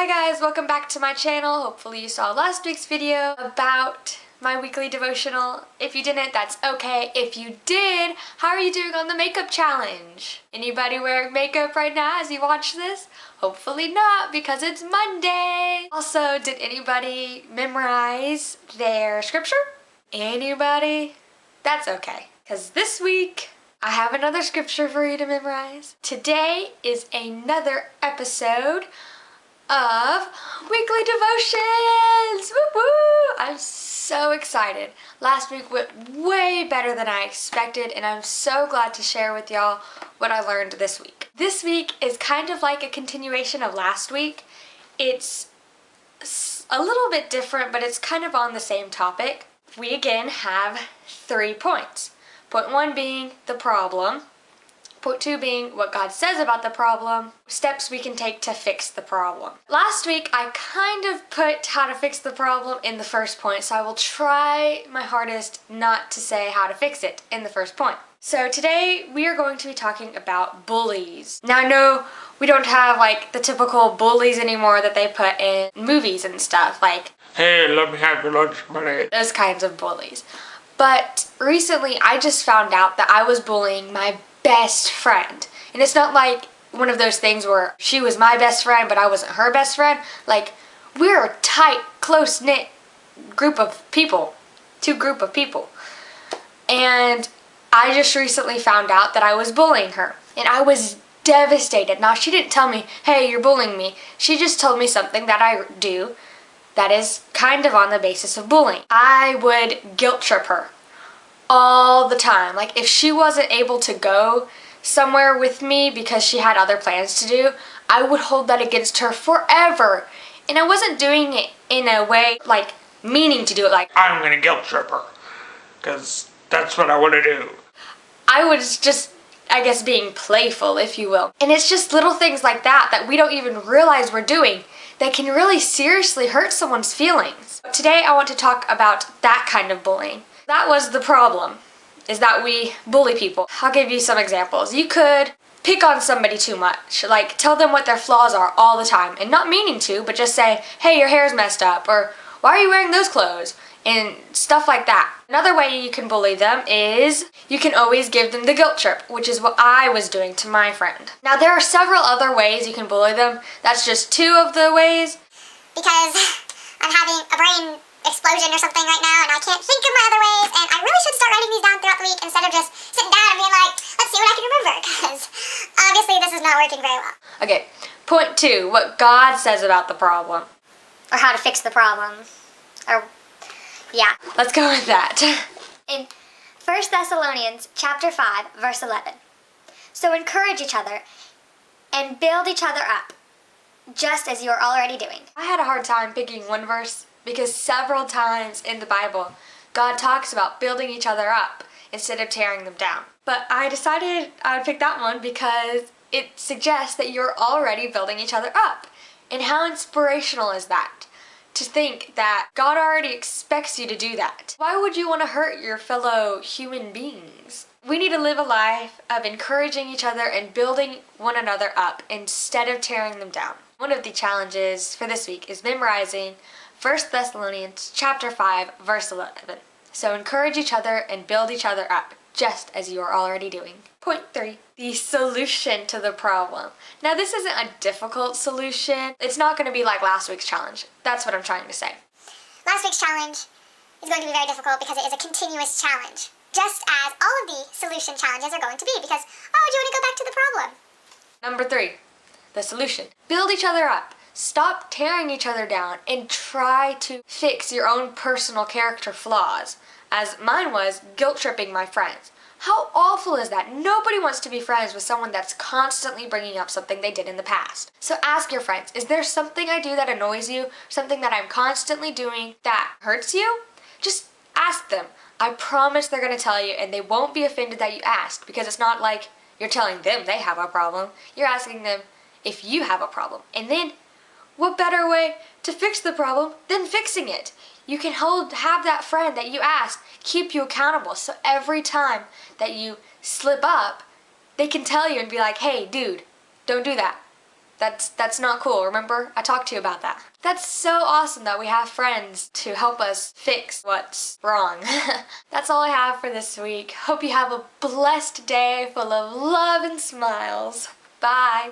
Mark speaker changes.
Speaker 1: Hi guys, welcome back to my channel. Hopefully you saw last week's video about my weekly devotional. If you didn't, that's okay. If you did, how are you doing on the makeup challenge? Anybody wearing makeup right now as you watch this? Hopefully not, because it's Monday. Also, did anybody memorize their scripture? Anybody? That's okay, because this week I have another scripture for you to memorize. Today is another episode of weekly devotions. Woo woo! I'm so excited. Last week went way better than I expected, and I'm so glad to share with y'all what I learned this week. This week is kind of like a continuation of last week. It's a little bit different, but it's kind of on the same topic. We again have 3 points. Point 1 being the problem. Point 2 being what God says about the problem, steps we can take to fix the problem. Last week, I kind of put how to fix the problem in the first point, so I will try my hardest not to say how to fix it in the first point. So today, we are going to be talking about bullies. Now I know we don't have like the typical bullies anymore that they put in movies and stuff, like, "Hey, let me have your lunch money." Those kinds of bullies. But recently, I just found out that I was bullying my best friend. And it's not like one of those things where she was my best friend but I wasn't her best friend. Like, we're a tight, close-knit group of people. 2 group of people. And I just recently found out that I was bullying her. And I was devastated. Now, she didn't tell me, "Hey, you're bullying me." She just told me something that I do that is kind of on the basis of bullying. I would guilt trip her all the time. Like, if she wasn't able to go somewhere with me because she had other plans to do, I would hold that against her forever. And I wasn't doing it in a way like meaning to do it, like, "I'm gonna guilt trip her because that's what I want to do." I was just, I guess, being playful, if you will. And it's just little things like that that we don't even realize we're doing that can really seriously hurt someone's feelings. Today I want to talk about that kind of bullying. That was the problem, is that we bully people. I'll give you some examples. You could pick on somebody too much, like tell them what their flaws are all the time, and not meaning to, but just say, "Hey, your hair's messed up," or "Why are you wearing those clothes?" and stuff like that. Another way you can bully them is you can always give them the guilt trip, which is what I was doing to my friend. Now, there are several other ways you can bully them. That's just 2 of the ways.
Speaker 2: Because I'm having a brain explosion or something right now, and I can't think of my other ways, and I really should start writing these down throughout the week instead of just sitting down and being like, let's see what I can remember, because obviously this is not working very well.
Speaker 1: Okay, point 2, what God says about the problem.
Speaker 2: Or how to fix the problem. Or, yeah.
Speaker 1: Let's go with that.
Speaker 2: In 1 Thessalonians chapter 5, verse 11. So encourage each other and build each other up, just as you are already doing.
Speaker 1: I had a hard time picking one verse because several times in the Bible, God talks about building each other up instead of tearing them down. But I decided I would pick that one because it suggests that you're already building each other up. And how inspirational is that? To think that God already expects you to do that. Why would you want to hurt your fellow human beings? We need to live a life of encouraging each other and building one another up instead of tearing them down. One of the challenges for this week is memorizing 1 Thessalonians chapter 5, verse 11. So encourage each other and build each other up, just as you are already doing. Point 3, the solution to the problem. Now, this isn't a difficult solution. It's not going to be like last week's challenge. That's what I'm trying to say.
Speaker 2: Last week's challenge is going to be very difficult because it is a continuous challenge, just as all of the solution challenges are going to be, because why would you want to go back to the problem?
Speaker 1: Number 3, the solution. Build each other up. Stop tearing each other down and try to fix your own personal character flaws, as mine was guilt tripping my friends. How awful is that? Nobody wants to be friends with someone that's constantly bringing up something they did in the past. So ask your friends, is there something I do that annoys you? Something that I'm constantly doing that hurts you? Just ask them. I promise they're going to tell you, and they won't be offended that you asked, because it's not like you're telling them they have a problem. You're asking them if you have a problem. And then, what better way to fix the problem than fixing it? You can have that friend that you asked keep you accountable. So every time that you slip up, they can tell you and be like, "Hey, dude, don't do that. That's not cool, remember? I talked to you about that. That's so awesome that we have friends to help us fix what's wrong. That's all I have for this week. Hope you have a blessed day full of love and smiles. Bye!